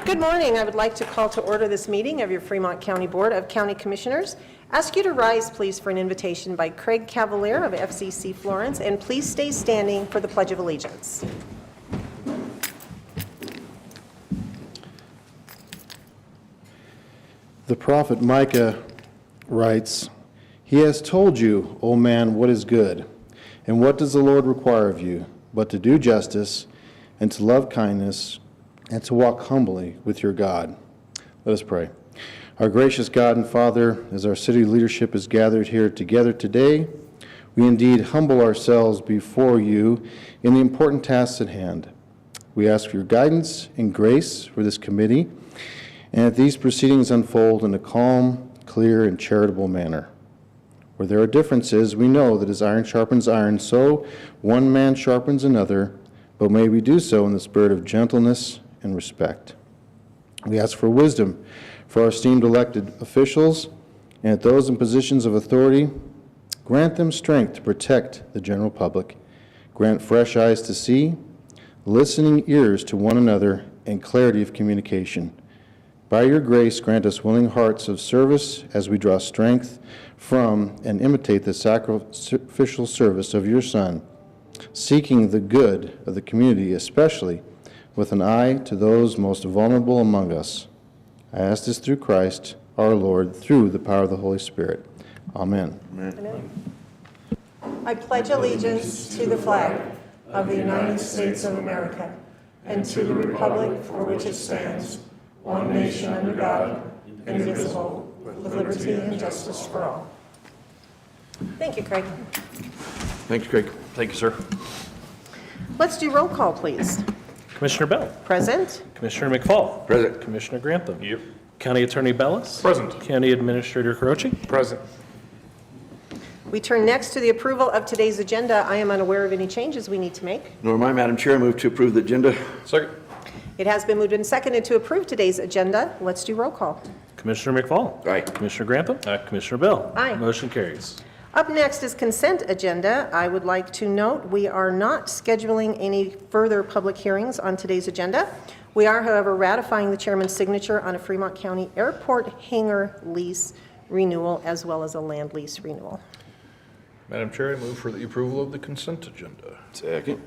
Good morning. I would like to call to order this meeting of your Fremont County Board of County Commissioners. Ask you to rise, please, for an invitation by Craig Cavalier of FCC Florence, and please stay standing for the Pledge of Allegiance. The prophet Micah writes, "He has told you, O man, what is good, and what does the Lord require of you, but to do justice, and to love kindness, and to walk humbly with your God." Let us pray. Our gracious God and Father, as our city leadership is gathered here together today, we indeed humble ourselves before you in the important tasks at hand. We ask for your guidance and grace for this committee, and that these proceedings unfold in a calm, clear, and charitable manner. Where there are differences, we know that as iron sharpens iron, so one man sharpens another, but may we do so in the spirit of gentleness and respect. We ask for wisdom for our esteemed elected officials and those in positions of authority. Grant them strength to protect the general public. Grant fresh eyes to see, listening ears to one another, and clarity of communication. By your grace, grant us willing hearts of service as we draw strength from and imitate the sacrificial service of your Son, seeking the good of the community, especially with an eye to those most vulnerable among us. I ask this through Christ, our Lord, through the power of the Holy Spirit. Amen. Amen. I pledge allegiance to the flag of the United States of America and to the republic for which it stands, one nation under God, indivisible, with liberty and justice for all. Thank you, Craig. Thanks, Craig. Thank you, sir. Let's do roll call, please. Commissioner Bell. Present. Commissioner McFall. Present. Commissioner Grantham. Yep. County Attorney Bellis. Present. County Administrator Croce. Present. We turn next to the approval of today's agenda. I am unaware of any changes we need to make. Nor am I, Madam Chair. I move to approve the agenda. Second. It has been moved and seconded to approve today's agenda. Let's do roll call. Commissioner McFall. Aye. Commissioner Grantham. Commissioner Bell. Aye. Motion carries. Up next is consent agenda. I would like to note we are not scheduling any further public hearings on today's agenda. We are, however, ratifying the chairman's signature on a Fremont County Airport hangar lease renewal as well as a land lease renewal. Madam Chair, I move for the approval of the consent agenda. Second.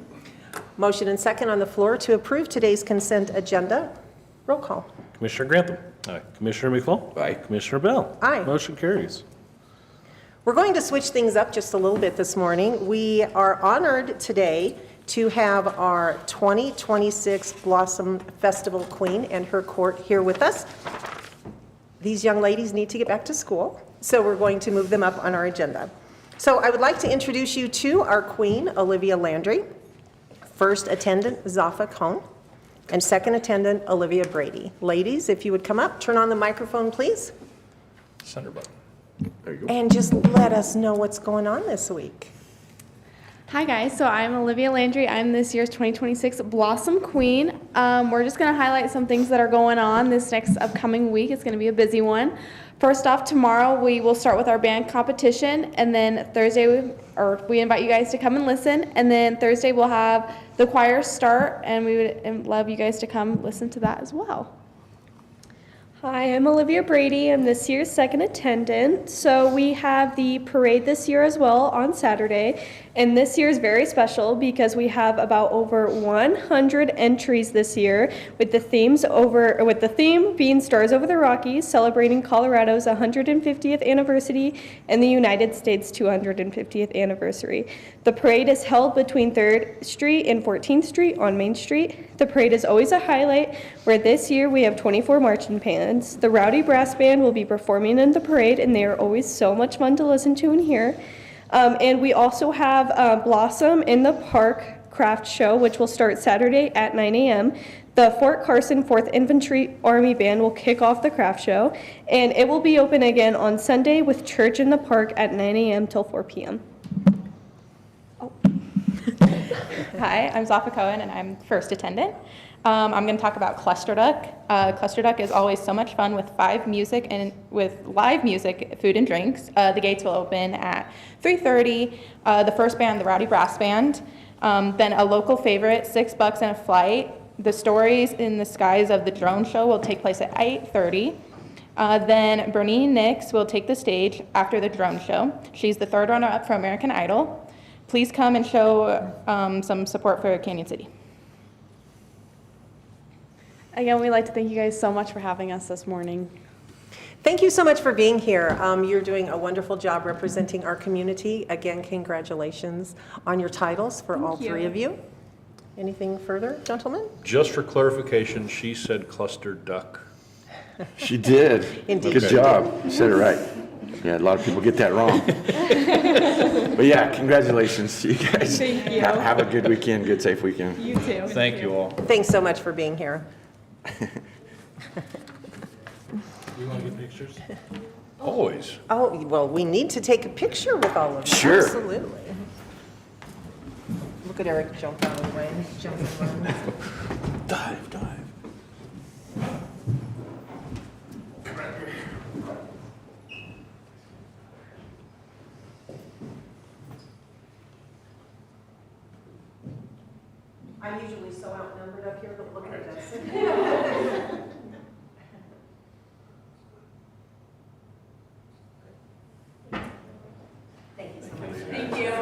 Motion and second on the floor to approve today's consent agenda. Roll call. Commissioner Grantham. Aye. Commissioner McFall. Aye. Commissioner Bell. Aye. Motion carries. We're going to switch things up just a little bit this morning. We are honored today to have our 2026 Blossom Festival Queen and her court here with us. These young ladies need to get back to school, so we're going to move them up on our agenda. So I would like to introduce you to our queen, Olivia Landry, first attendant, Zafa Cohn, and second attendant, Olivia Brady. Ladies, if you would come up, turn on the microphone, please. Center button. There you go. And just let us know what's going on this week. Hi guys, so I'm Olivia Landry. I'm this year's 2026 Blossom Queen. We're just going to highlight some things that are going on this next upcoming week. It's going to be a busy one. First off, tomorrow we will start with our band competition, and then Thursday we invite you guys to come and listen, and then Thursday we'll have the choir start, and we would love you guys to come listen to that as well. Hi, I'm Olivia Brady. I'm this year's second attendant. So we have the parade this year as well on Saturday. And this year is very special because we have about over 100 entries this year with the theme being Stars Over the Rockies, celebrating Colorado's 150th anniversary and the United States 250th anniversary. The parade is held between 3rd Street and 14th Street on Main Street. The parade is always a highlight, where this year we have 24 marching bands. The Rowdy Brass Band will be performing in the parade, and they are always so much fun to listen to and hear. And we also have Blossom in the Park craft show, which will start Saturday at 9 a.m. The Fort Carson 4th Infantry Army Band will kick off the craft show, and it will be open again on Sunday with church in the park at 9 a.m. till 4 p.m. Oh. Hi, I'm Zafa Cohen, and I'm first attendant. I'm going to talk about Cluster Duck. Cluster Duck is always so much fun with live music, food and drinks. The gates will open at 3:30. The first band, the Rowdy Brass Band. Then a local favorite, $6 and a flight. The Stories in the Skies of the Drone Show will take place at 8:30. Then Bernie Nix will take the stage after the drone show. She's the third runner-up for American Idol. Please come and show some support for Canyon City. Again, we'd like to thank you guys so much for having us this morning. Thank you so much for being here. You're doing a wonderful job representing our community. Again, congratulations on your titles for all three of you. Anything further, gentlemen? Just for clarification, she said clustered duck. She did. Indeed. Good job. You said it right. Yeah, a lot of people get that wrong. But yeah, congratulations to you guys. Thank you. Have a good weekend, good safe weekend. You too. Thank you all. Thanks so much for being here. You want to get pictures? Always. Oh, well, we need to take a picture with all of you. Sure. Absolutely. Look at Eric jump out of the way. Jumping around. Dive. I'm usually so outnumbered up here, but look at this. Thank you so much. Thank you.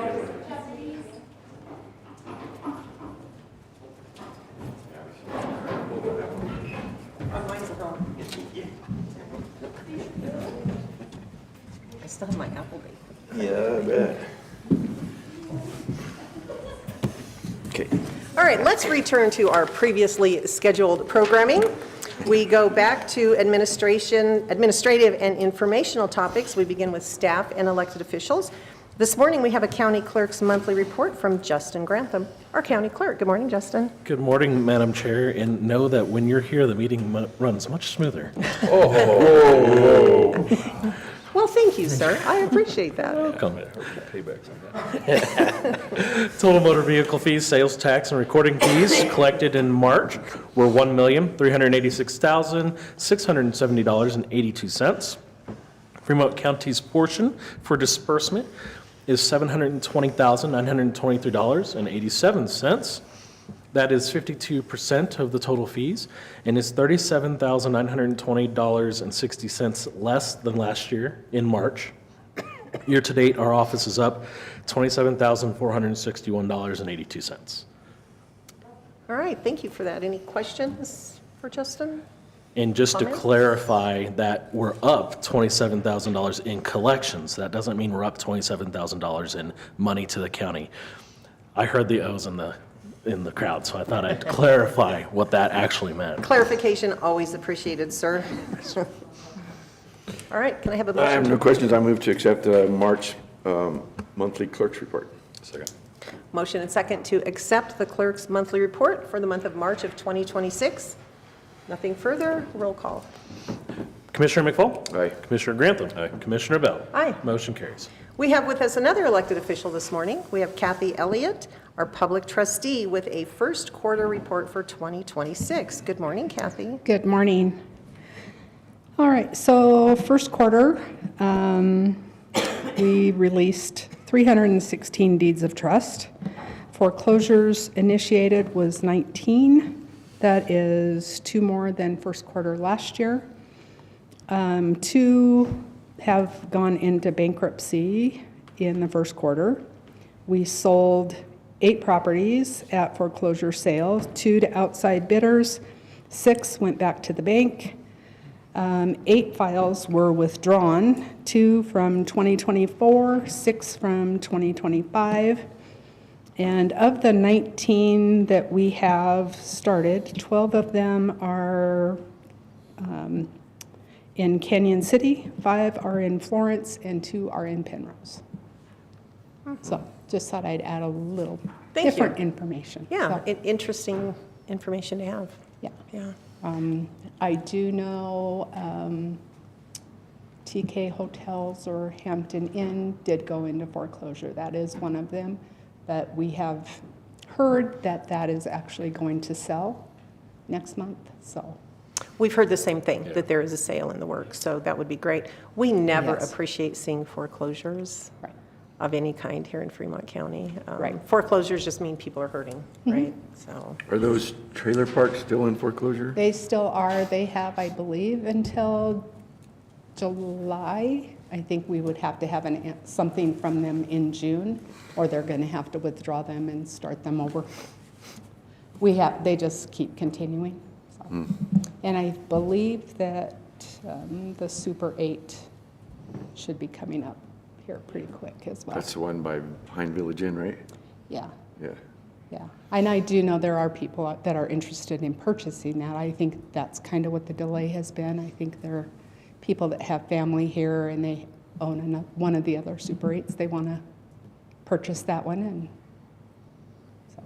Oh, mine's at home. I still have my Applebee. Yeah, I bet. Okay. All right, let's return to our previously scheduled programming. We go back to administrative and informational topics. We begin with staff and elected officials. This morning, we have a county clerk's monthly report from Justin Grantham, our county clerk. Good morning, Justin. Good morning, Madam Chair, and know that when you're here, the meeting runs much smoother. Well, thank you, sir. I appreciate that. Welcome. Paybacks on that. Total motor vehicle fees, sales tax, and recording fees collected in March were $1,386,670.82. Fremont County's portion for disbursement is $720,923.87. That is 52% of the total fees, and is $37,920.60 less than last year in March. Year-to-date, our office is up $27,461.82. All right, thank you for that. Any questions for Justin? And just to Comments? clarify that we're up $27,000 in collections. That doesn't mean we're up $27,000 in money to the county. I heard the O's in the crowd, so I thought I'd clarify what that actually meant. Clarification always appreciated, sir. All right, can I have a I have motion? no questions. I move to accept the March monthly clerk's report. Second. Motion and second to accept the clerk's monthly report for the month of March of 2026. Nothing further, roll call. Commissioner McFall? Aye. Commissioner Grantham? Aye. Commissioner Bell? Aye. Motion carries. We have with us another elected official this morning. We have Kathy Elliott, our public trustee, with a first quarter report for 2026. Good morning, Kathy. Good morning. All right, so first quarter, we released 316 deeds of trust. Foreclosures initiated was 19. That is 2 more than first quarter last year. 2 have gone into bankruptcy in the first quarter. We sold 8 properties at foreclosure sale, 2 to outside bidders, 6 went back to the bank. 8 files were withdrawn, 2 from 2024, 6 from 2025. And of the 19 that we have started, 12 of them are in Canyon City, 5 are in Florence, and 2 are in Penrose. So just thought I'd add a little Thank you. different information. Yeah, So, interesting information to have. yeah. Yeah. I do know TK Hotels or Hampton Inn did go into foreclosure. That is one of them. But we have heard that that is actually going to sell next month, so. We've heard the same thing, that there is a sale in the works, so that would be great. We never Yes. appreciate seeing foreclosures. Right. of any kind here in Fremont County. Right. Foreclosures just mean people are hurting, right? So, Are those trailer parks still in foreclosure? They still are. They have, I believe, until July. I think we would have to have something from them in June, or they're going to have to withdraw them and start them over. They just keep continuing. So. And I believe that the Super 8 should be coming up here pretty quick as well. That's the one by Pine Village Inn, right? Yeah. Yeah. Yeah, and I do know there are people that are interested in purchasing that. I think that's kind of what the delay has been. I think there are people that have family here and they own one of the other Super 8s. They want to purchase that one, and so.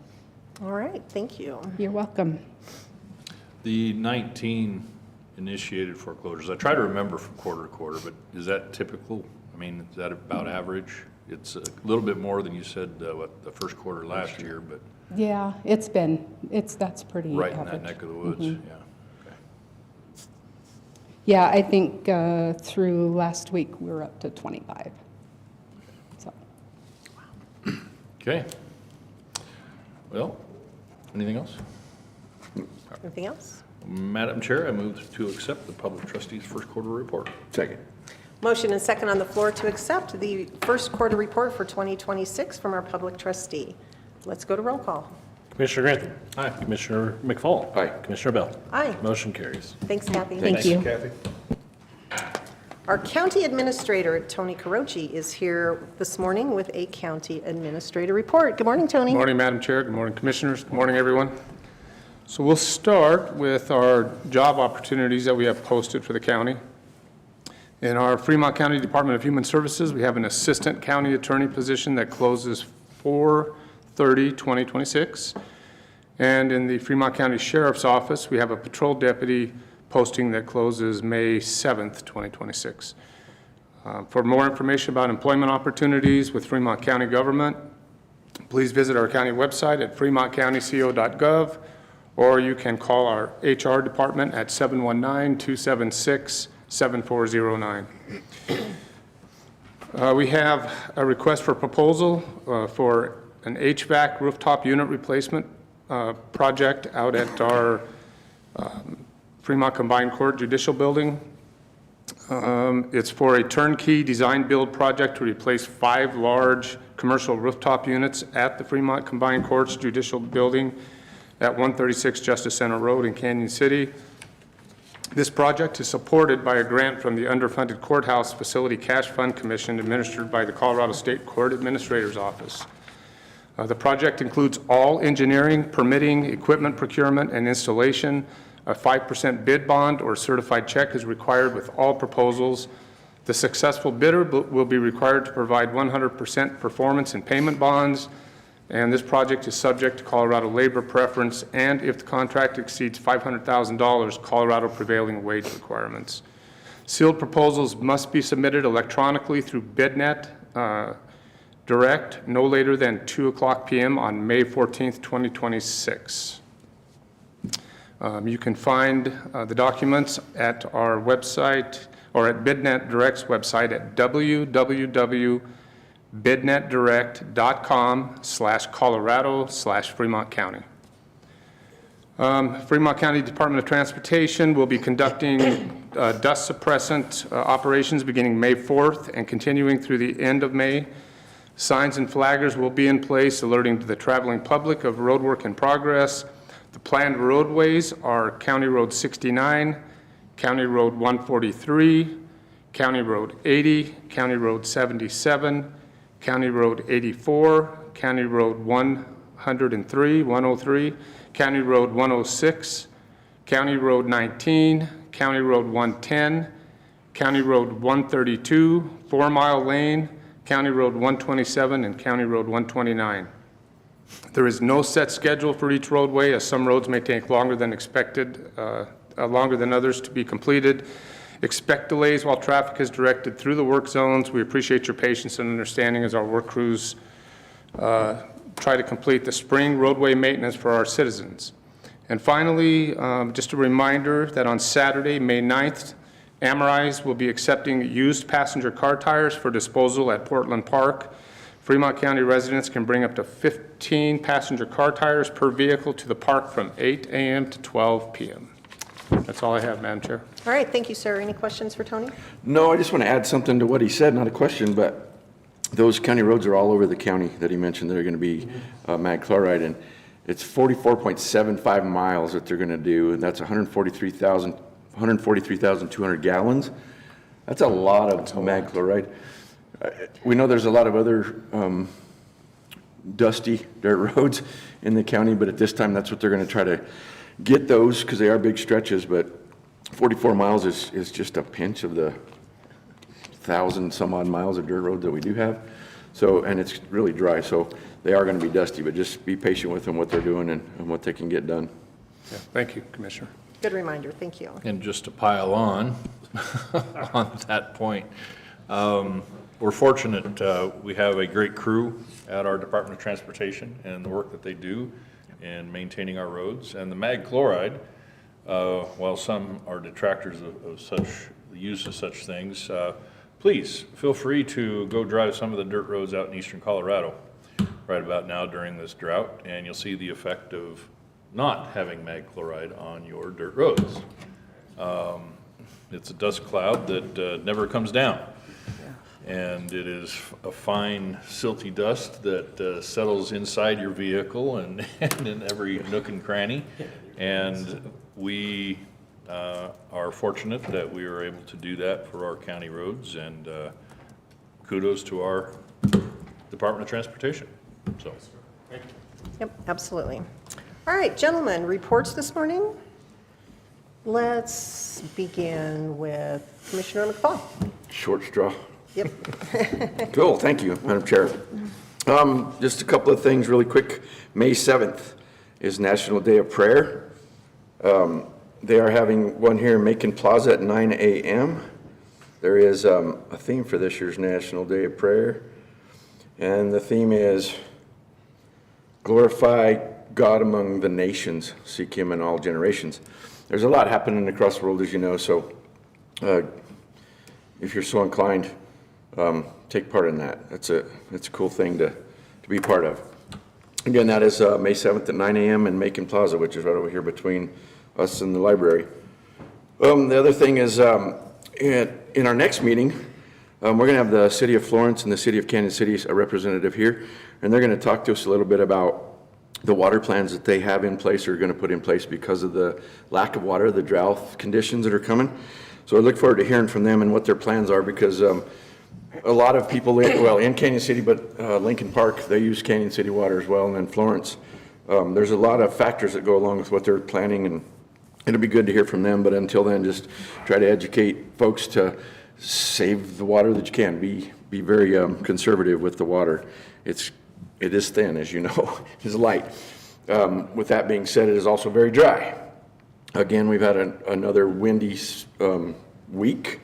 all right, thank you. You're welcome. The 19 initiated foreclosures, I try to remember from quarter to quarter, but is that typical? I mean, is that about average? It's a little bit more than you said, what, the first quarter last year, but Yeah, that's pretty right in average. that neck of the woods, yeah. Okay. Yeah, I think through last week we were up to 25. So. Okay. Well, anything else? Anything else? Madam Chair, I move to accept the Public Trustees' first quarter report. Second. Motion and second on the floor to accept the first quarter report for 2026 from our public trustee. Let's go to roll call. Commissioner Grantham. Aye. Commissioner McFall. Aye. Commissioner Bell. Aye. Motion carries. Thanks, Kathy. Thank you. Kathy. Our county administrator, Tony Carochi, is here this morning with a county administrator report. Good morning, Tony. Good morning, Madam Chair. Good morning, Commissioners. Good morning, everyone. So we'll start with our job opportunities that we have posted for the county. In our Fremont County Department of Human Services, we have an assistant county attorney position that closes 4/30/2026. And in the Fremont County Sheriff's Office, we have a patrol deputy posting that closes May 7th, 2026. For more information about employment opportunities with Fremont County government, please visit our county website at fremontcountyco.gov, or you can call our HR department at 719-276-7409. We have a request for proposal for an HVAC rooftop unit replacement project out at our Fremont Combined Court Judicial Building. It's for a turnkey design-build project to replace 5 large commercial rooftop units at the Fremont Combined Courts Judicial Building at 136 Justice Center Road in Canyon City. This project is supported by a grant from the Underfunded Courthouse Facility Cash Fund Commission administered by the Colorado State Court Administrator's Office. The project includes all engineering, permitting, equipment procurement, and installation. A 5% bid bond or certified check is required with all proposals. The successful bidder will be required to provide 100% performance and payment bonds, and this project is subject to Colorado labor preference, and if the contract exceeds $500,000, Colorado prevailing wage requirements. Sealed proposals must be submitted electronically through BidNet Direct no later than 2:00 p.m. on May 14th, 2026. You can find the documents at our website or at BidNet Direct's website at www.bidnetdirect.com/Colorado/Fremont County. Fremont County Department of Transportation will be conducting dust suppressant operations beginning May 4th and continuing through the end of May. Signs and flaggers will be in place alerting to the traveling public of road work in progress. The planned roadways are County Road 69, County Road 143, County Road 80, County Road 77, County Road 84, County Road 103, County Road 106, County Road 19, County Road 110, County Road 132, 4 Mile Lane, County Road 127, and County Road 129. There is no set schedule for each roadway, as some roads may take longer than expected, longer than others to be completed. Expect delays while traffic is directed through the work zones. We appreciate your patience and understanding as our work crews try to complete the spring roadway maintenance for our citizens. And finally, just a reminder that on Saturday, May 9th, Amorize will be accepting used passenger car tires for disposal at Portland Park. Fremont County residents can bring up to 15 passenger car tires per vehicle to the park from 8 a.m. to 12 p.m. That's all I have, Madam Chair. All right, thank you, sir. Any questions for Tony? No, I just want to add something to what he said, not a question, but those county roads are all over the county that he mentioned that are going to be mag chloride, and it's 44.75 miles that they're going to do, and that's 143,200 gallons. That's a lot of mag chloride. We know there's a lot of other dusty dirt roads in the county, but at this time, that's what they're going to try to get those, because they are big stretches, but 44 miles is just a pinch of the 1,000 some odd miles of dirt road that we do have. So, and it's really dry, so they are going to be dusty, but just be patient with them, what they're doing and what they can get done. Yeah, thank you, Commissioner. Good reminder, thank you. And just to pile on, on that point, we're fortunate, we have a great crew at our Department of Transportation and the work that they do in maintaining our roads. And the mag chloride, while some are detractors of such, the use of such things, please feel free to go drive some of the dirt roads out in eastern Colorado right about now during this drought, and you'll see the effect of not having mag chloride on your dirt roads. It's a dust cloud that never comes down. And it is a fine silty dust that settles inside your vehicle and in every nook and cranny. And we are fortunate that we are able to do that for our county roads, and kudos to our Department of Transportation. So, Yep, absolutely. All right, gentlemen, reports this morning. Let's begin with Commissioner McFall. Short straw. Yep. Cool, thank you, Madam Chair. Just a couple of things really quick. May 7th is National Day of Prayer. They are having one here in Macon Plaza at 9 a.m. There is a theme for this year's National Day of Prayer, and the theme is glorify God among the nations, seek Him in all generations. There's a lot happening across the world, as you know, so if you're so inclined, take part in that. It's a cool thing to be part of. Again, that is May 7th at 9 a.m. in Macon Plaza, which is right over here between us and the library. The other thing is, in our next meeting, we're going to have the City of Florence and the City of Kansas City, a representative here, and they're going to talk to us a little bit about the water plans that they have in place or are going to put in place because of the lack of water, the drought conditions that are coming. So I look forward to hearing from them and what their plans are, because a lot of people, in Canyon City, but Lincoln Park, they use Canyon City water as well, and then Florence. There's a lot of factors that go along with what they're planning, and it'll be good to hear from them. But until then, just try to educate folks to save the water that you can. Be very conservative with the water. It is thin, as you know. It's light. With that being said, it is also very dry. Again, we've had another windy week,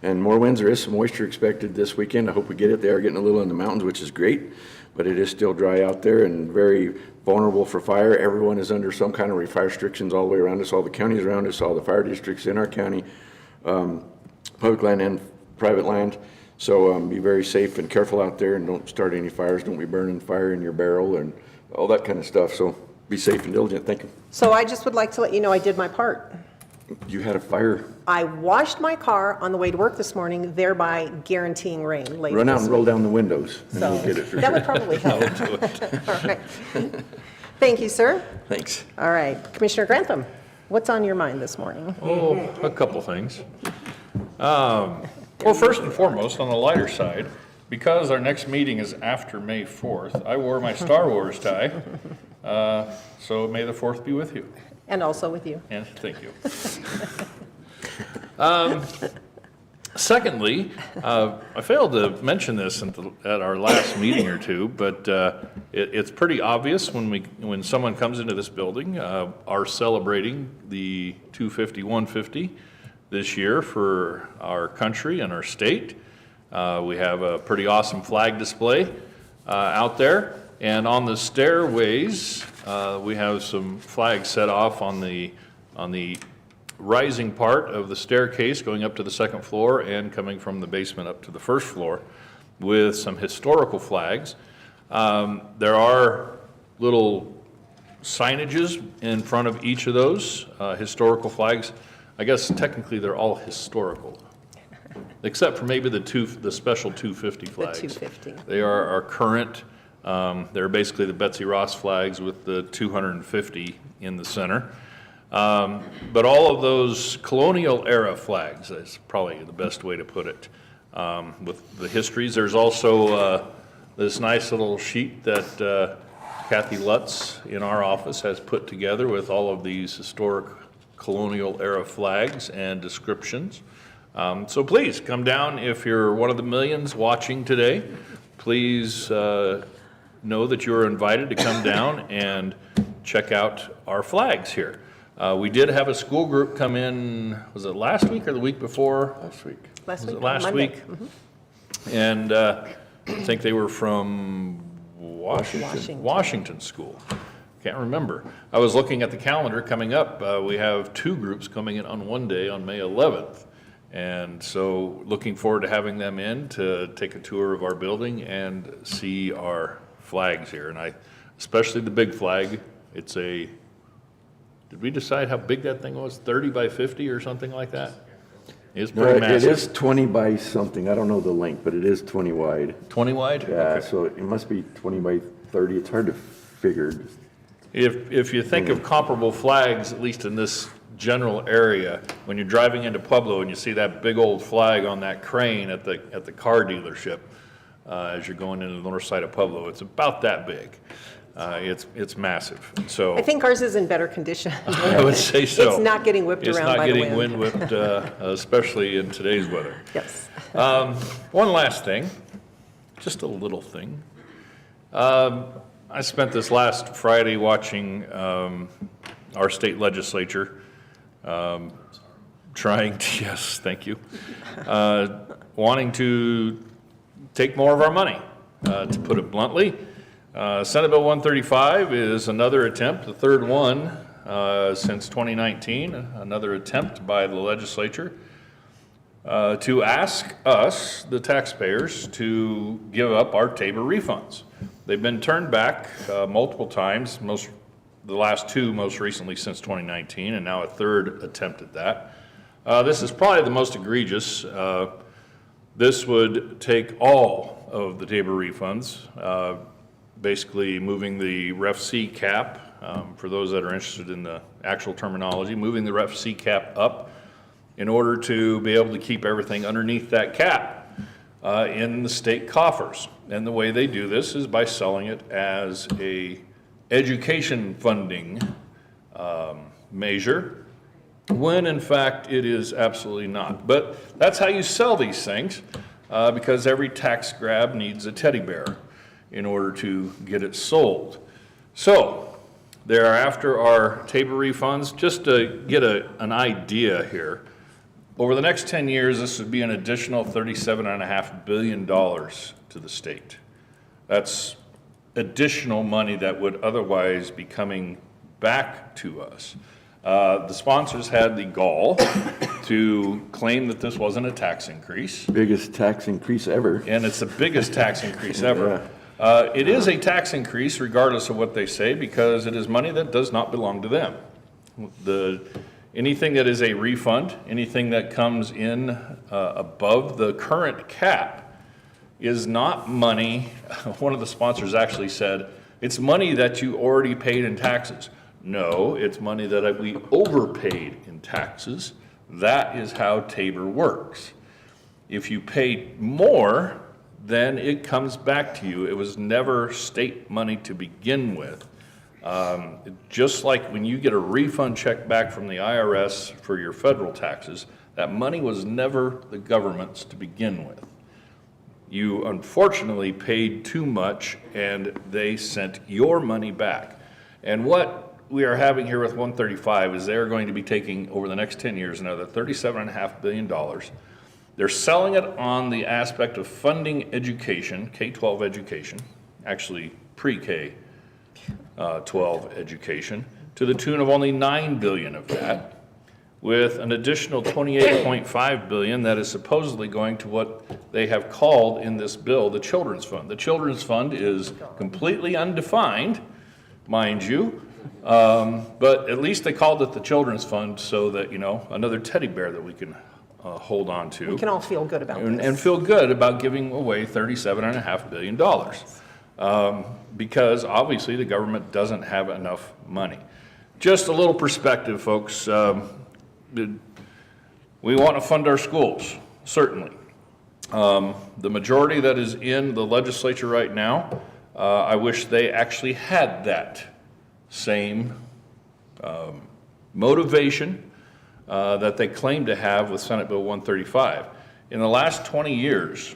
and more winds. There is some moisture expected this weekend. I hope we get it. They are getting a little in the mountains, which is great, but it is still dry out there and very vulnerable for fire. Everyone is under some kind of fire restrictions all the way around us, all the counties around us, all the fire districts in our county, public land and private land. So be very safe and careful out there, and don't start any fires. Don't be burning fire in your barrel and all that kind of stuff. So be safe and diligent. Thank you. So I just would like to let you know I did my part. You had a fire. I washed my car on the way to work this morning, thereby guaranteeing rain later. Run out this and roll week. down the windows, and So we'll get it for that sure. would probably help. All right. Thank you, sir. Thanks. All right, Commissioner Grantham, what's on your mind this morning? oh, a couple things. Well, first and foremost, on the lighter side, because our next meeting is after May 4th, I wore my Star Wars tie. So may the 4th be with you. And also with you. And thank you. Secondly, I failed to mention this at our last meeting or two, but it's pretty obvious when someone comes into this building, are celebrating the 250-150 this year for our country and our state. We have a pretty awesome flag display out there, and on the stairways, we have some flags set off on the rising part of the staircase going up to the second floor and coming from the basement up to the first floor with some historical flags. There are little signages in front of each of those historical flags. I guess technically they're all historical, except for maybe the special 250 flags. 250. They are current. They're basically the Betsy Ross flags with the 250 in the center. But all of those colonial era flags, that's probably the best way to put it, with the histories. There's also this nice little sheet that Kathy Lutz in our office has put together with all of these historic colonial era flags and descriptions. So please come down if you're one of the millions watching today. Please know that you are invited to come down and check out our flags here. We did have a school group come in, was it last week or the week before? Last week. Last Was week, it last Monday. week? And I think they were from Washington School. Can't remember. I was looking at the calendar coming up. We have 2 groups coming in on one day on May 11th. And so looking forward to having them in to take a tour of our building and see our flags here. And especially the big flag, it's did we decide how big that thing was? 30 by 50 or something like that? It's No, pretty it massive. is 20 by something. I don't know the length, but it is 20 wide. 20 wide? Yeah, Okay. so it must be 20 by 30. It's hard to figure. If you think of comparable flags, at least in this general area, when you're driving into Pueblo and you see that big old flag on that crane at the car dealership, as you're going into the north side of Pueblo, it's about that big. It's massive. So I think ours is in better condition. I would say so. It's not getting whipped around by the wind. It's not getting wind whipped, especially in today's weather. Yes. One last thing, just a little thing. I spent this last Friday watching our state legislature trying to, yes, thank you, wanting to take more of our money, to put it bluntly. Senate Bill 135 is another attempt, the third one since 2019, another attempt by the legislature to ask us, the taxpayers, to give up our Tabor refunds. They've been turned back multiple times, the last 2 most recently since 2019, and now a third attempt at that. This is probably the most egregious. This would take all of the Tabor refunds, basically moving the Ref C cap, for those that are interested in the actual terminology, moving the Ref C cap up in order to be able to keep everything underneath that cap in the state coffers. And the way they do this is by selling it as a education funding measure, when in fact it is absolutely not. But that's how you sell these things, because every tax grab needs a teddy bear in order to get it sold. So thereafter our Tabor refunds, just to get an idea here, over the next 10 years, this would be an additional $37.5 billion to the state. That's additional money that would otherwise be coming back to us. The sponsors had the gall to claim that this wasn't a tax increase. Biggest tax increase ever. And it's the biggest tax increase ever. It is a tax increase regardless of what they say, because it is money that does not belong to them. Anything that is a refund, anything that comes in above the current cap is not money. One of the sponsors actually said, it's money that you already paid in taxes. No, it's money that we overpaid in taxes. That is how Tabor works. If you pay more, then it comes back to you. It was never state money to begin with. Just like when you get a refund check back from the IRS for your federal taxes, that money was never the government's to begin with. You unfortunately paid too much and they sent your money back. And what we are having here with 135 is they're going to be taking over the next 10 years another $37.5 billion. They're selling it on the aspect of funding education, K-12 education, actually pre-K 12 education, to the tune of only $9 billion of that, with an additional $28.5 billion that is supposedly going to what they have called in this bill the Children's Fund. The Children's Fund is completely undefined, mind you, but at least they called it the Children's Fund so that, another teddy bear that we can hold on to. We can all feel good about and this. feel good about giving away $37.5 billion. Because obviously the government doesn't have enough money. Just a little perspective, folks. We want to fund our schools, certainly. The majority that is in the legislature right now, I wish they actually had that same motivation that they claim to have with Senate Bill 135. In the last 20 years,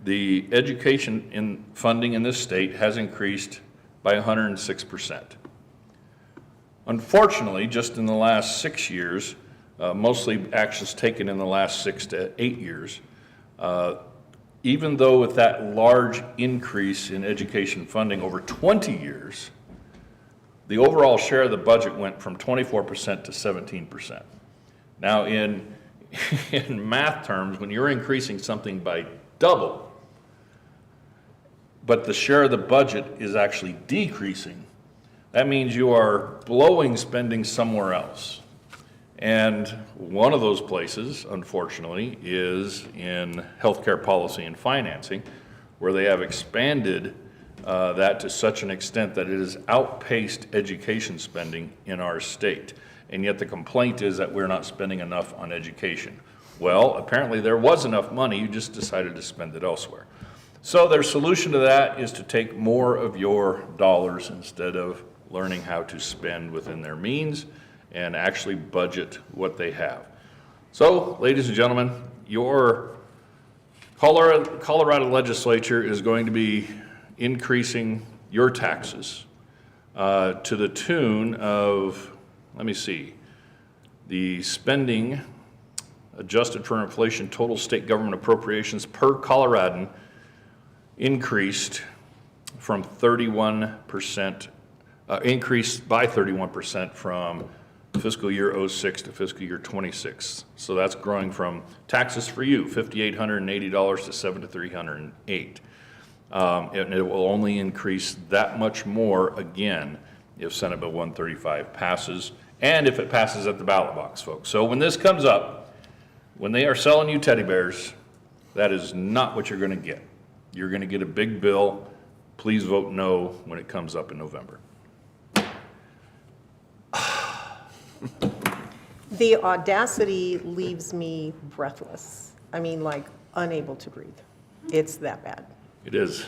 the education funding in this state has increased by 106%. Unfortunately, just in the last 6 years, mostly actions taken in the last 6 to 8 years, even though with that large increase in education funding over 20 years, the overall share of the budget went from 24% to 17%. Now, in math terms, when you're increasing something by double, but the share of the budget is actually decreasing, that means you are blowing spending somewhere else. And one of those places, unfortunately, is in healthcare policy and financing, where they have expanded that to such an extent that it has outpaced education spending in our state. And yet the complaint is that we're not spending enough on education. Well, apparently there was enough money, you just decided to spend it elsewhere. So their solution to that is to take more of your dollars instead of learning how to spend within their means and actually budget what they have. So, ladies and gentlemen, your Colorado legislature is going to be increasing your taxes to the tune of, let me see, the spending adjusted for inflation, total state government appropriations per Coloradan increased from 31%, increased by 31% from fiscal year 06 to fiscal year 26. So that's growing from taxes for you, $5,880 to $7,308. And it will only increase that much more again if Senate Bill 135 passes, and if it passes at the ballot box, folks. So when this comes up, when they are selling you teddy bears, that is not what you're going to get. You're going to get a big bill. Please vote no when it comes up in November. The audacity leaves me breathless. I mean, like, unable to breathe. It's that bad. It is.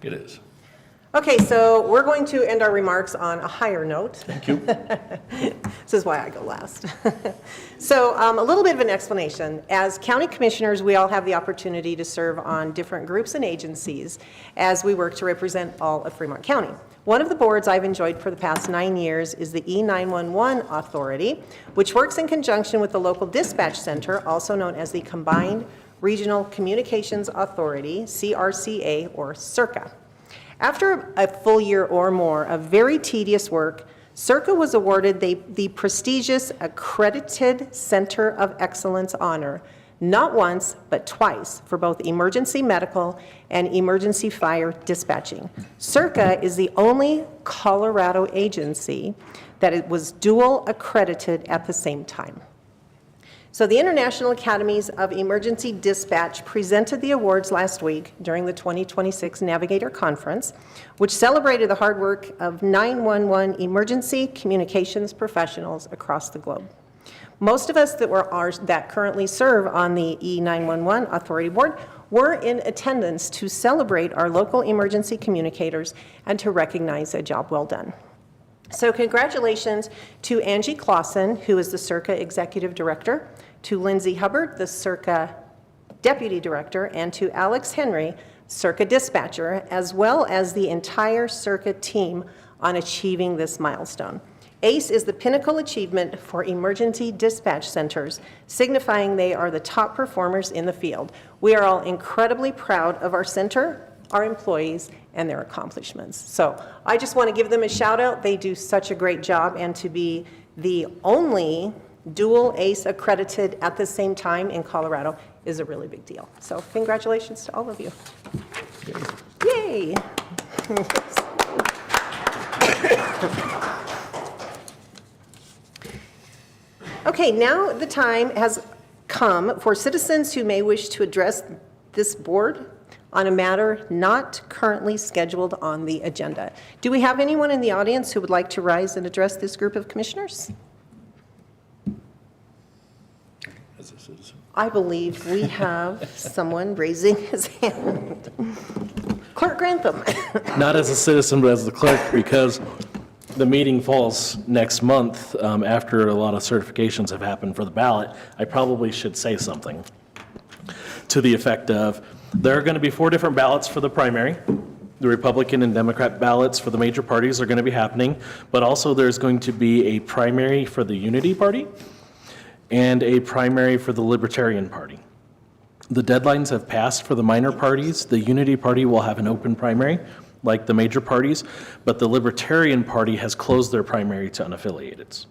It is. Okay, so we're going to end our remarks on a higher note. Thank you. This is why I go last. So a little bit of an explanation. As county commissioners, we all have the opportunity to serve on different groups and agencies as we work to represent all of Fremont County. One of the boards I've enjoyed for the past 9 years is the E911 Authority, which works in conjunction with the local dispatch center, also known as the Combined Regional Communications Authority, CRCA, or CIRCA. After a full year or more of very tedious work, CIRCA was awarded the prestigious Accredited Center of Excellence honor, not once, but twice, for both emergency medical and emergency fire dispatching. CIRCA is the only Colorado agency that it was dual accredited at the same time. So the International Academies of Emergency Dispatch presented the awards last week during the 2026 Navigator Conference, which celebrated the hard work of 911 emergency communications professionals across the globe. Most of us that currently serve on the E911 Authority Board were in attendance to celebrate our local emergency communicators and to recognize a job well done. So congratulations to Angie Clausen, who is the CIRCA Executive Director, to Lindsay Hubbard, the CIRCA Deputy Director, and to Alex Henry, CIRCA Dispatcher, as well as the entire CIRCA team on achieving this milestone. ACE is the pinnacle achievement for emergency dispatch centers, signifying they are the top performers in the field. We are all incredibly proud of our center, our employees, and their accomplishments. So I just want to give them a shout out. They do such a great job, and to be the only dual ACE accredited at the same time in Colorado is a really big deal. So congratulations to all of you. Yay! Okay, now the time has come for citizens who may wish to address this board on a matter not currently scheduled on the agenda. Do we have anyone in the audience who would like to rise and address this group of commissioners? As a citizen. I believe we have someone raising his hand. Clerk Grantham. Not as a citizen, but as the clerk, because the meeting falls next month after a lot of certifications have happened for the ballot. I probably should say something to the effect of, there are going to be 4 different ballots for the primary. The Republican and Democrat ballots for the major parties are going to be happening, but also there's going to be a primary for the Unity Party and a primary for the Libertarian Party. The deadlines have passed for the minor parties. The Unity Party will have an open primary, like the major parties, but the Libertarian Party has closed their primary to unaffiliateds.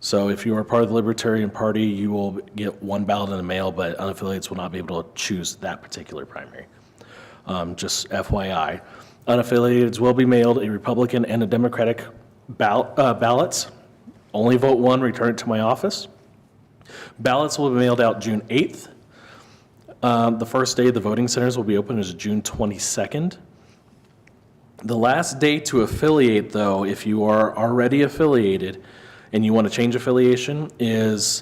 So if you are part of the Libertarian Party, you will get 1 ballot in the mail, but unaffiliates will not be able to choose that particular primary. Just FYI. Unaffiliateds will be mailed a Republican and a Democratic ballots. Only vote 1, return it to my office. Ballots will be mailed out June 8th. The first day the voting centers will be open is June 22nd. The last day to affiliate, though, if you are already affiliated and you want to change affiliation, is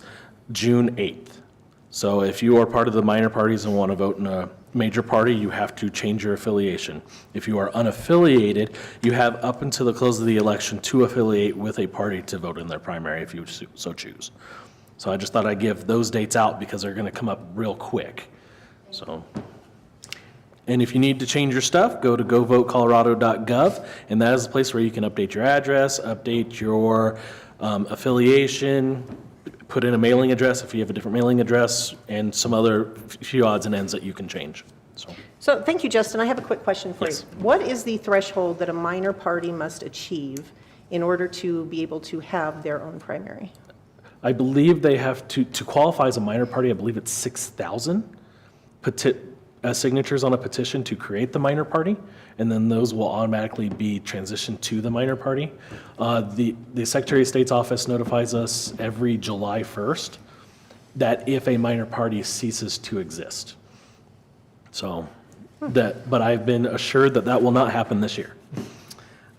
June 8th. So if you are part of the minor parties and want to vote in a major party, you have to change your affiliation. If you are unaffiliated, you have up until the close of the election to affiliate with a party to vote in their primary if you so choose. So I just thought I'd give those dates out because they're going to come up real quick. So, and if you need to change your stuff, go to govotecolorado.gov, and that is the place where you can update your address, update your affiliation, put in a mailing address if you have a different mailing address, and some other few odds and ends that you can change. So thank you, Justin. I have a quick question for Yes. you. What is the threshold that a minor party must achieve in order to be able to have their own primary? I believe they have to qualify as a minor party, I believe it's 6,000 signatures on a petition to create the minor party, and then those will automatically be transitioned to the minor party. The Secretary of State's office notifies us every July 1st that if a minor party ceases to exist. So but I've been assured that that will not happen this year.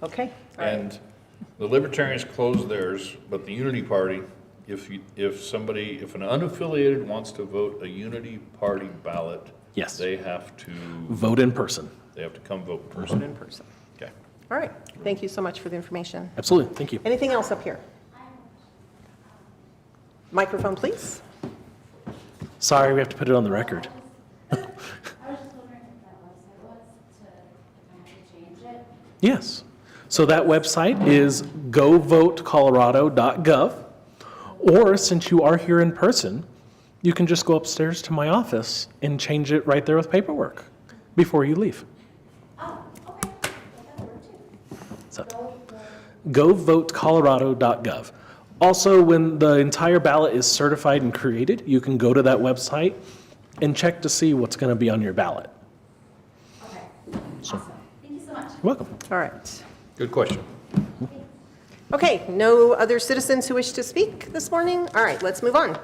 Okay. All right. And the Libertarians closed theirs, but the Unity Party, if an unaffiliated wants to vote a Unity Party ballot, Yes. they have to Vote in person. They have to come vote in person. In person. Okay. All right. Thank you so much for the information. Absolutely, thank you. Anything else up here? Microphone, please. Sorry, we have to put it on the record. I was just wondering if that website was to actually change it. Yes. So that website is govotecolorado.gov, or since you are here in person, you can just go upstairs to my office and change it right there with paperwork before you leave. Oh, okay. Well, that worked too. So, govotecolorado.gov. Also, when the entire ballot is certified and created, you can go to that website and check to see what's going to be on your ballot. Okay. So, Awesome. Thank you so much. you're welcome. All right. Good question. Okay, no other citizens who wish to speak this morning? All right, let's move on.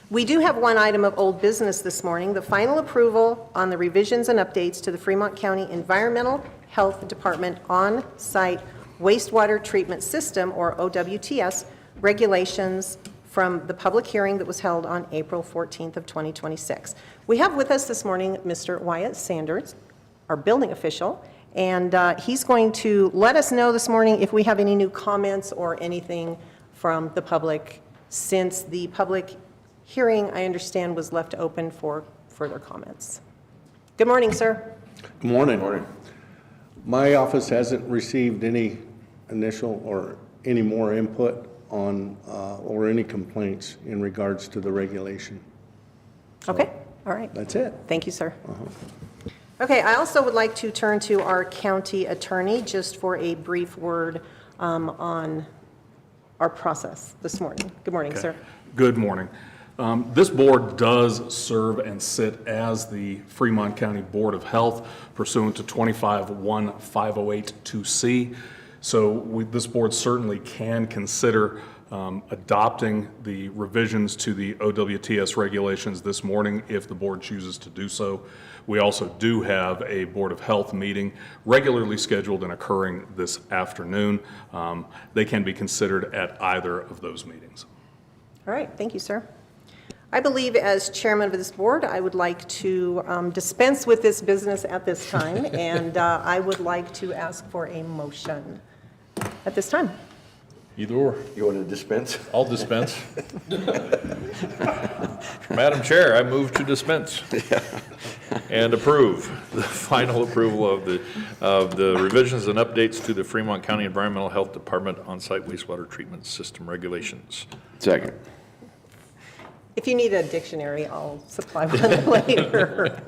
We do have one item of old business this morning, the final approval on the revisions and updates to the Fremont County Environmental Health Department on-site wastewater treatment system, or OWTS, regulations from the public hearing that was held on April 14th of 2026. We have with us this morning Mr. Wyatt Sanders, our building official, and he's going to let us know this morning if we have any new comments or anything from the public, since the public hearing, I understand, was left open for further comments. Good morning, sir. Good morning. My office hasn't received any initial or any more input on, or any complaints in regards to the regulation. Okay, all right. That's it. Thank you, sir. Okay, I also would like to turn to our county attorney just for a brief word on our process this morning. Good morning, sir. Good morning. This board does serve and sit as the Fremont County Board of Health pursuant to 25-15082C. So this board certainly can consider adopting the revisions to the OWTS regulations this morning if the board chooses to do so. We also do have a Board of Health meeting regularly scheduled and occurring this afternoon. They can be considered at either of those meetings. All right, thank you, sir. I believe as chairman of this board, I would like to dispense with this business at this time, and I would like to ask for a motion at this time. Either or. You want to dispense? I'll dispense. Madam Chair, I move to dispense and approve the final approval of the revisions and updates to the Fremont County Environmental Health Department on-site wastewater treatment system regulations. Second. If you need a dictionary, I'll supply one later.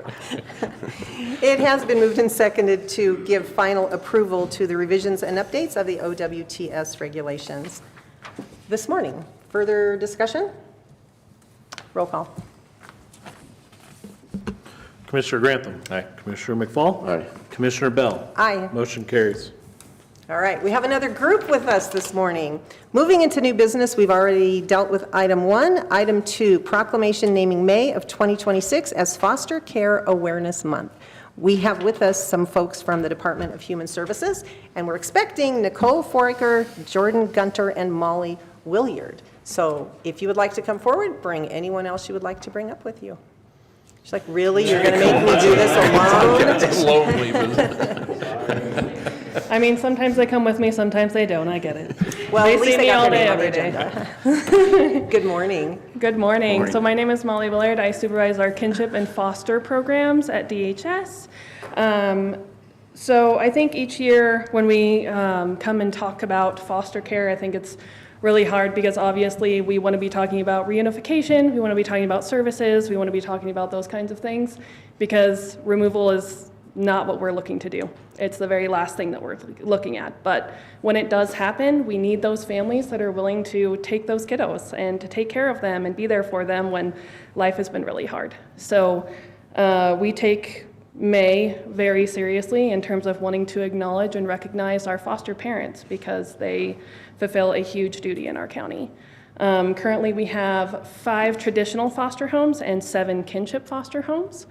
It has been moved and seconded to give final approval to the revisions and updates of the OWTS regulations this morning. Further discussion? Roll call. Commissioner Grantham. Aye. Commissioner McFall. Aye. Commissioner Bell. Aye. Motion carries. All right, we have another group with us this morning. Moving into new business, we've already dealt with item 1. Item 2, proclamation naming May of 2026 as Foster Care Awareness Month. We have with us some folks from the Department of Human Services, and we're expecting Nicole Foraker, Jordan Gunter, and Molly Williard. So if you would like to come forward, bring anyone else you would like to bring up with you. She's like, really? You're going to make me do this alone? It's lonely, but I mean, sometimes they come with me, sometimes they don't, I get it. Well, They at least see they me got all their day, name on the every day. agenda. Good morning. Good morning. So my name is Molly Willard. I supervise our kinship and foster programs at DHS. So I think each year when we come and talk about foster care, I think it's really hard because obviously we want to be talking about reunification, we want to be talking about services, we want to be talking about those kinds of things because removal is not what we're looking to do. It's the very last thing that we're looking at. But when it does happen, we need those families that are willing to take those kiddos and to take care of them and be there for them when life has been really hard. So we take May very seriously in terms of wanting to acknowledge and recognize our foster parents because they fulfill a huge duty in our county. Currently, we have 5 traditional foster homes and 7 kinship foster homes.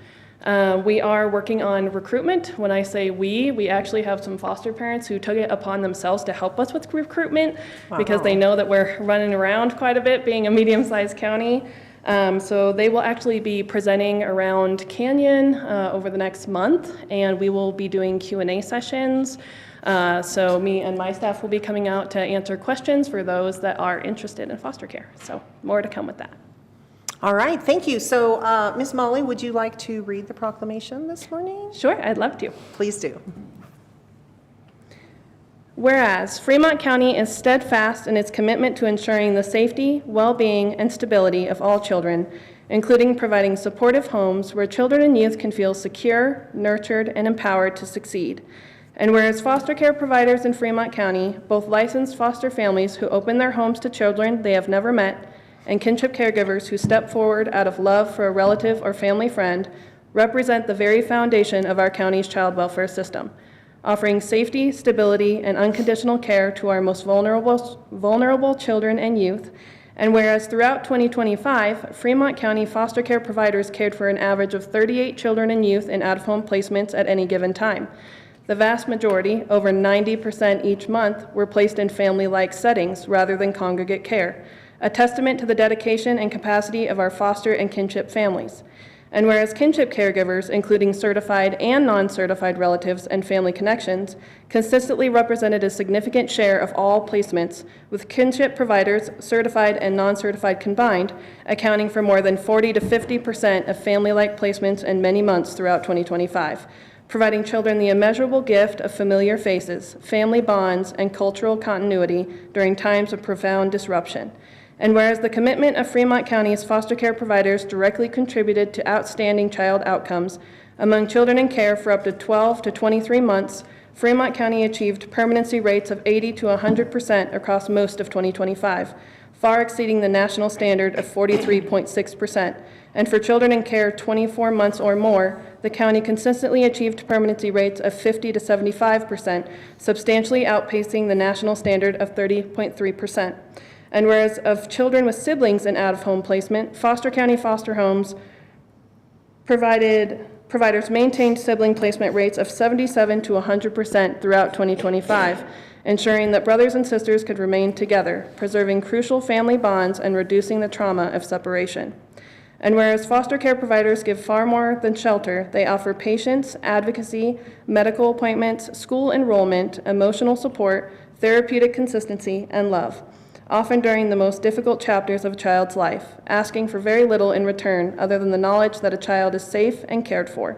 We are working on recruitment. When I say we actually have some foster parents who took it upon themselves to help us with recruitment because they know that we're running around quite a bit being a medium-sized county. So they will actually be presenting around Canyon over the next month, and we will be doing Q&A sessions. So me and my staff will be coming out to answer questions for those that are interested in foster care. So more to come with that. All right, thank you. So, Ms. Molly, would you like to read the proclamation this morning? Sure, I'd love to. Please do. Whereas Fremont County is steadfast in its commitment to ensuring the safety, well-being, and stability of all children, including providing supportive homes where children and youth can feel secure, nurtured, and empowered to succeed. And whereas foster care providers in Fremont County, both licensed foster families who open their homes to children they have never met, and kinship caregivers who step forward out of love for a relative or family friend, represent the very foundation of our county's child welfare system, offering safety, stability, and unconditional care to our most vulnerable children and youth. And whereas throughout 2025, Fremont County foster care providers cared for an average of 38 children and youth in out-of-home placements at any given time. The vast majority, over 90% each month, were placed in family-like settings rather than congregate care, a testament to the dedication and capacity of our foster and kinship families. And whereas kinship caregivers, including certified and non-certified relatives and family connections, consistently represented a significant share of all placements, with kinship providers, certified and non-certified combined, accounting for more than 40 to 50% of family-like placements in many months throughout 2025, providing children the immeasurable gift of familiar faces, family bonds, and cultural continuity during times of profound disruption. And whereas the commitment of Fremont County's foster care providers directly contributed to outstanding child outcomes among children in care for up to 12 to 23 months Fremont County achieved permanency rates of 80 to 100% across most of 2025, far exceeding the national standard of 43.6%. And for children in care 24 months or more, the county consistently achieved permanency rates of 50 to 75%, substantially outpacing the national standard of 30.3%. And whereas of children with siblings in out-of-home placement, Foster County foster homes providers maintained sibling placement rates of 77 to 100% throughout 2025, ensuring that brothers and sisters could remain together, preserving crucial family bonds and reducing the trauma of separation. And whereas foster care providers give far more than shelter, they offer patience, advocacy, medical appointments, school enrollment, emotional support, therapeutic consistency, and love, often during the most difficult chapters of a child's life, asking for very little in return other than the knowledge that a child is safe and cared for.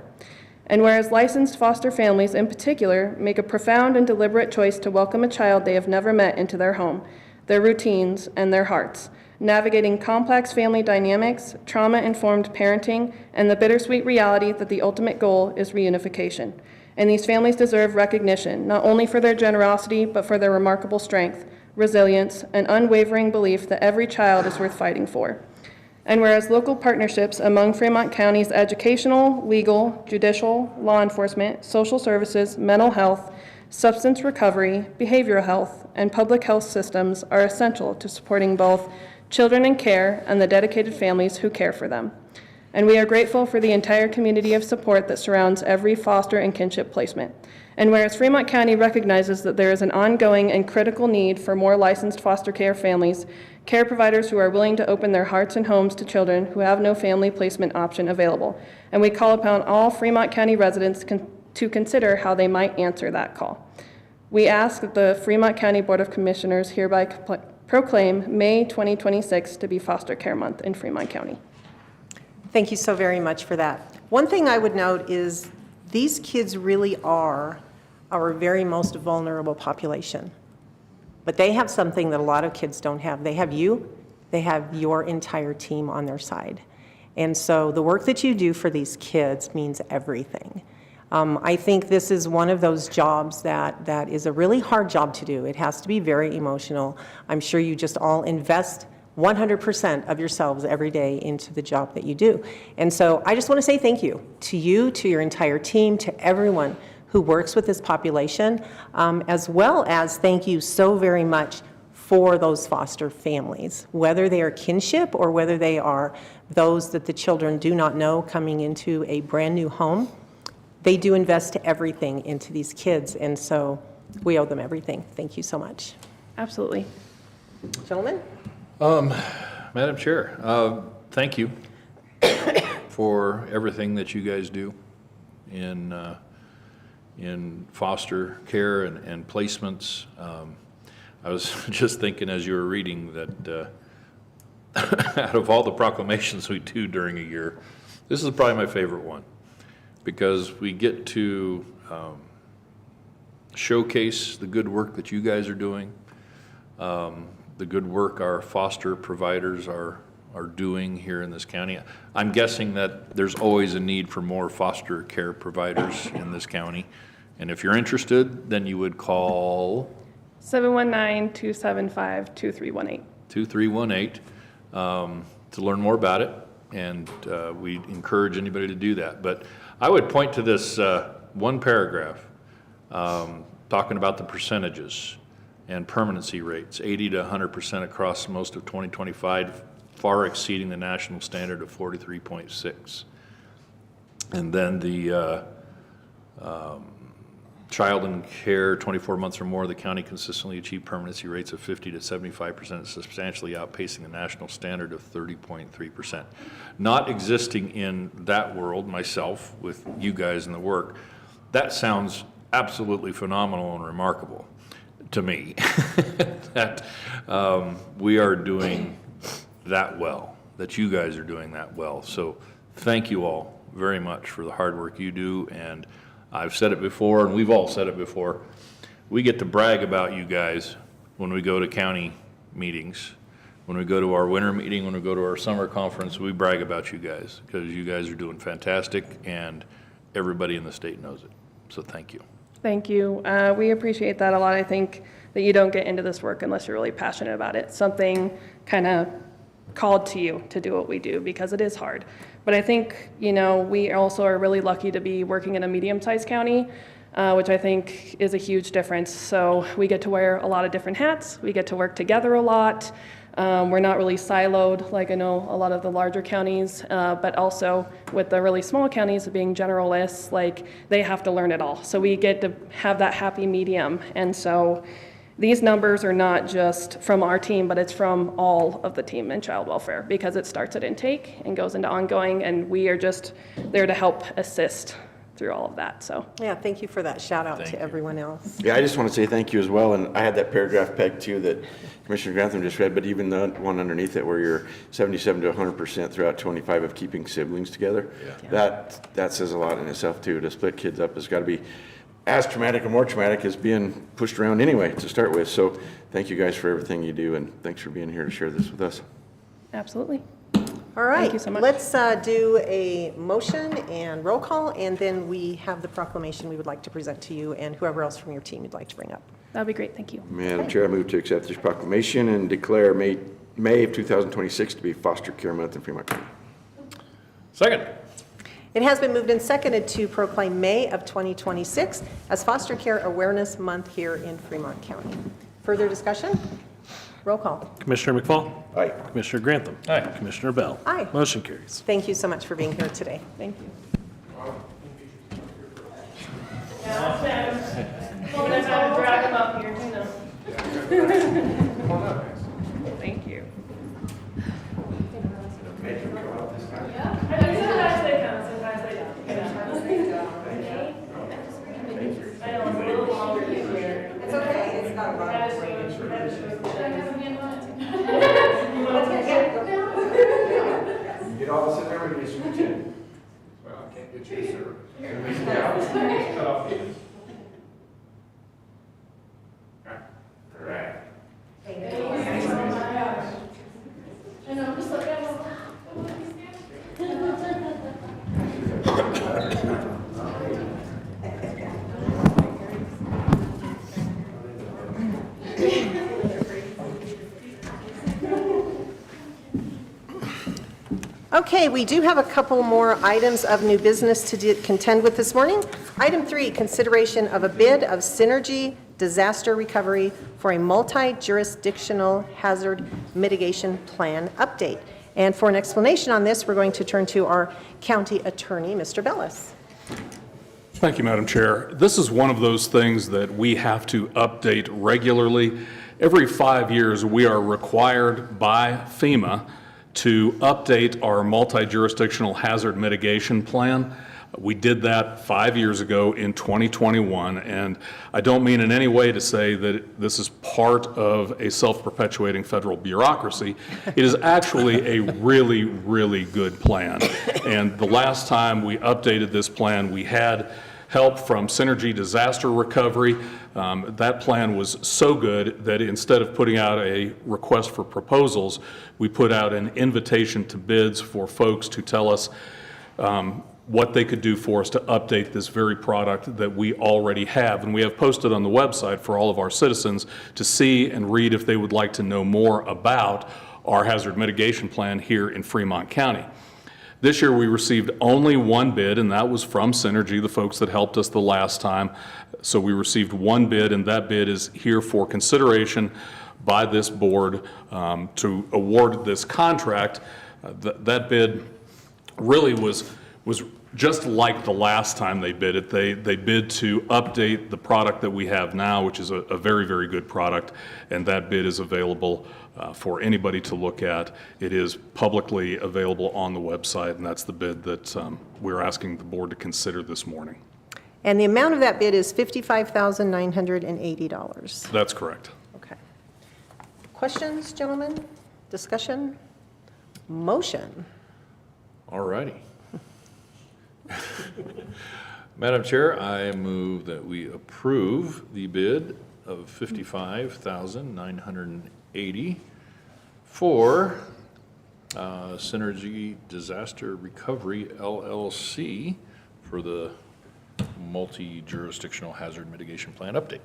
And whereas licensed foster families in particular make a profound and deliberate choice to welcome a child they have never met into their home, their routines, and their hearts, navigating complex family dynamics, trauma-informed parenting, and the bittersweet reality that the ultimate goal is reunification. And these families deserve recognition, not only for their generosity, but for their remarkable strength, resilience, and unwavering belief that every child is worth fighting for. And whereas local partnerships among Fremont County's educational, legal, judicial, law enforcement, social services, mental health, substance recovery, behavioral health, and public health systems are essential to supporting both children in care and the dedicated families who care for them. And we are grateful for the entire community of support that surrounds every foster and kinship placement. And whereas Fremont County recognizes that there is an ongoing and critical need for more licensed foster care families, care providers who are willing to open their hearts and homes to children who have no family placement option available. And we call upon all Fremont County residents to consider how they might answer that call. We ask that the Fremont County Board of Commissioners hereby proclaim May 2026 to be Foster Care Month in Fremont County. Thank you so very much for that. One thing I would note is these kids really are our very most vulnerable population. But they have something that a lot of kids don't have. They have you, they have your entire team on their side. And so the work that you do for these kids means everything. I think this is one of those jobs that is a really hard job to do. It has to be very emotional. I'm sure you just all invest 100% of yourselves every day into the job that you do. And so I just want to say thank you, to your entire team, to everyone who works with this population, as well as thank you so very much for those foster families, whether they are kinship or whether they are those that the children do not know coming into a brand new home. They do invest everything into these kids, and so we owe them everything. Thank you so much. Absolutely. Gentlemen? Madam Chair, thank you for everything that you guys do in foster care and placements. I was just thinking as you were reading that out of all the proclamations we do during a year, this is probably my favorite one, because we get to showcase the good work that you guys are doing, the good work our foster providers are doing here in this county. I'm guessing that there's always a need for more foster care providers in this county. And if you're interested, then you would call 719-275-2318. 2318 to learn more about it. And we encourage anybody to do that. But I would point to this one paragraph talking about the percentages and permanency rates, 80 to 100% across most of 2025, far exceeding the national standard of 43.6. And then the child in care 24 months or more, the county consistently achieved permanency rates of 50 to 75%, substantially outpacing the national standard of 30.3%. Not existing in that world myself with you guys in the work, that sounds absolutely phenomenal and remarkable to me that we are doing that well, that you guys are doing that well. So thank you all very much for the hard work you do. And I've said it before, and we've all said it before, we get to brag about you guys when we go to county meetings, when we go to our winter meeting, when we go to our summer conference, we brag about you guys because you guys are doing fantastic and everybody in the state knows it. So thank you. Thank you. We appreciate that a lot. I think that you don't get into this work unless you're really passionate about it. Something kind of called to you to do what we do because it is hard. But I think, we also are really lucky to be working in a medium-sized county, which I think is a huge difference. So we get to wear a lot of different hats. We get to work together a lot. We're not really siloed like I know a lot of the larger counties, but also with the really small counties being generalists, like they have to learn it all. So we get to have that happy medium. And so these numbers are not just from our team, but it's from all of the team in child welfare because it starts at intake and goes into ongoing, and we are just there to help assist through all of that. So Yeah, thank you for that shout out to everyone else. Yeah, I just want to say thank you as well, and I had that paragraph pegged too that Commissioner Grantham just read, but even the one underneath it where you're 77 to 100% throughout 25 of keeping siblings together, that says a lot in itself too. To split kids up has got to be as traumatic or more traumatic as being pushed around anyway to start with. So thank you guys for everything you do, and thanks for being here to share this with us. absolutely. All right. Thank you so much. Let's do a motion and roll call, and then we have the proclamation we would like to present to you and whoever else from your team you'd like to bring up. That'd be great. Thank you. Madam Chair, I move to accept this proclamation and declare May of 2026 to be Foster Care Month in Fremont County. Second. It has been moved and seconded to proclaim May of 2026 as Foster Care Awareness Month here in Fremont County. Further discussion? Roll call. Commissioner McFall? Aye. Commissioner Grantham? Aye. Commissioner Bell? Aye. Motion carries. Thank you so much for being here today. Thank you. Drag him up here, Thank you. It's okay. It's not a lot. Get all this in there, we can switch in. Well, I can't get you, sir. Cut off the end. All right. Okay, we do have a couple more items of new business to contend with this morning. Item 3, consideration of a bid of Synergy Disaster Recovery for a multi-jurisdictional hazard mitigation plan update. And for an explanation on this, we're going to turn to our county attorney, Mr. Bellis. Thank you, Madam Chair. This is one of those things that we have to update regularly. Every 5 years, we are required by FEMA to update our multi-jurisdictional hazard mitigation plan. We did that 5 years ago in 2021, and I don't mean in any way to say that this is part of a self-perpetuating federal bureaucracy. It is actually a really, really good plan. And the last time we updated this plan, we had help from Synergy Disaster Recovery. That plan was so good that instead of putting out a request for proposals, we put out an invitation to bids for folks to tell us what they could do for us to update this very product that we already have. And we have posted on the website for all of our citizens to see and read if they would like to know more about our hazard mitigation plan here in Fremont County. This year we received only one bid, and that was from Synergy, the folks that helped us the last time. So we received one bid, and that bid is here for consideration by this board to award this contract. That bid really was just like the last time they bid it. They bid to update the product that we have now, which is a very, very good product, and that bid is available for anybody to look at. It is publicly available on the website, and that's the bid that we're asking the board to consider this morning. And the amount of that bid is $55,980. That's correct. Okay. Questions, gentlemen? Discussion? Motion? All righty. Madam Chair, I move that we approve the bid of $55,980 for Synergy Disaster Recovery LLC for the multi-jurisdictional hazard mitigation plan update.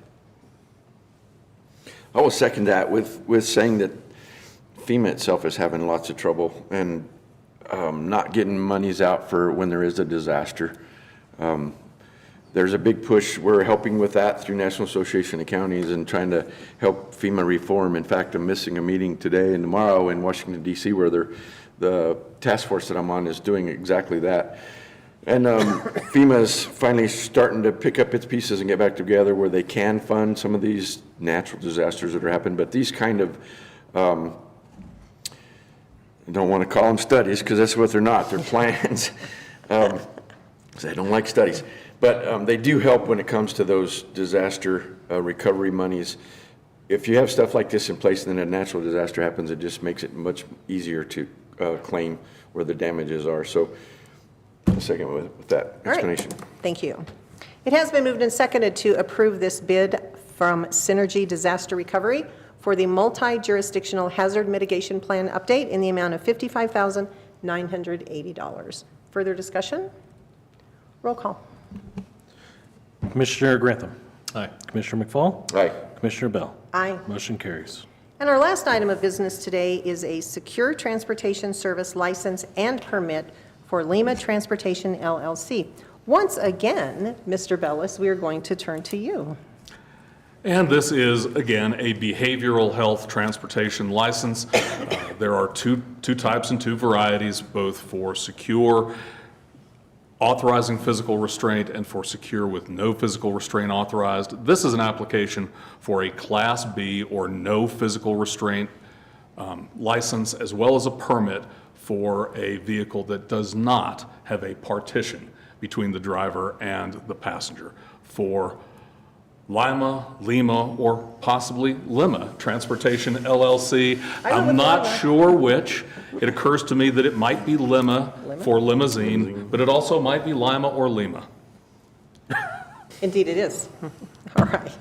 I will second that with saying that FEMA itself is having lots of trouble and not getting monies out for when there is a disaster. There's a big push. We're helping with that through National Association of Counties and trying to help FEMA reform. In fact, I'm missing a meeting today and tomorrow in Washington, D.C., where the task force that I'm on is doing exactly that. And FEMA's finally starting to pick up its pieces and get back together where they can fund some of these natural disasters that are happening. But these kind of, I don't want to call them studies because that's what they're not. They're plans. I don't like studies. But they do help when it comes to those disaster recovery monies. If you have stuff like this in place and then a natural disaster happens, it just makes it much easier to claim where the damages are. So I'll second with that explanation. All right. Thank you. It has been moved and seconded to approve this bid from Synergy Disaster Recovery for the multi-jurisdictional hazard mitigation plan update in the amount of $55,980. Further discussion? Roll call. Commissioner Grantham. Aye. Commissioner McFall. Aye. Commissioner Bell. Aye. Motion carries. And our last item of business today is a secure transportation service license and permit for Lima Transportation LLC. Once again, Mr. Bellis, we are going to turn to you. And this is, again, a behavioral health transportation license. There are two types and two varieties, both for secure authorizing physical restraint and for secure with no physical restraint authorized. This is an application for a Class B or no physical restraint license, as well as a permit for a vehicle that does not have a partition between the driver and the passenger. For Lima, or possibly Lima Transportation LLC. I'm not sure which. It occurs to me that it might be Lima for limousine, but it also might be Lima or Lima. Indeed it is. All right.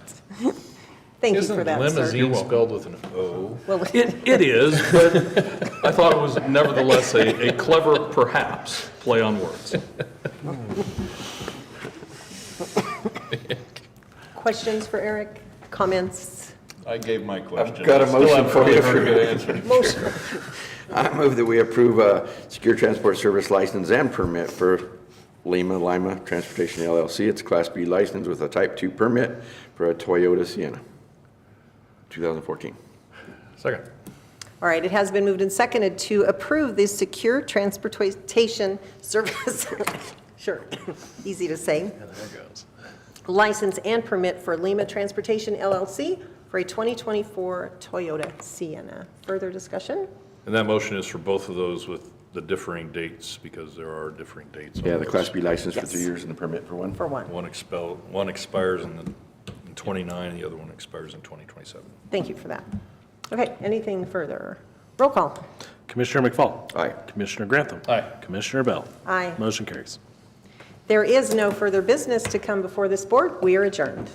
Thank you for that, sir. Isn't limousine spelled with an O? Well, It is, but I thought it was nevertheless a clever, perhaps, play on words. questions for Eric? Comments? I gave my question. I've got a motion for you. Motion. I move that we approve a secure transport service license and permit for Lima Transportation LLC. It's a Class B license with a Type 2 permit for a Toyota Sienna, 2014. Second. All right, it has been moved and seconded to approve this secure transportation service, sure, easy to say, There it goes. license and permit for Lima Transportation LLC for a 2024 Toyota Sienna. Further discussion? And that motion is for both of those with the differing dates, because there are differing dates. on Yeah, the those. Class B license for Yes. 3 years and the permit for one. For one. One expires in 29, and the other one expires in 2027. Thank you for that. Okay, anything further? Roll call. Commissioner McFall. Aye. Commissioner Grantham. Aye. Commissioner Bell. Aye. Motion carries. There is no further business to come before this board. We are adjourned.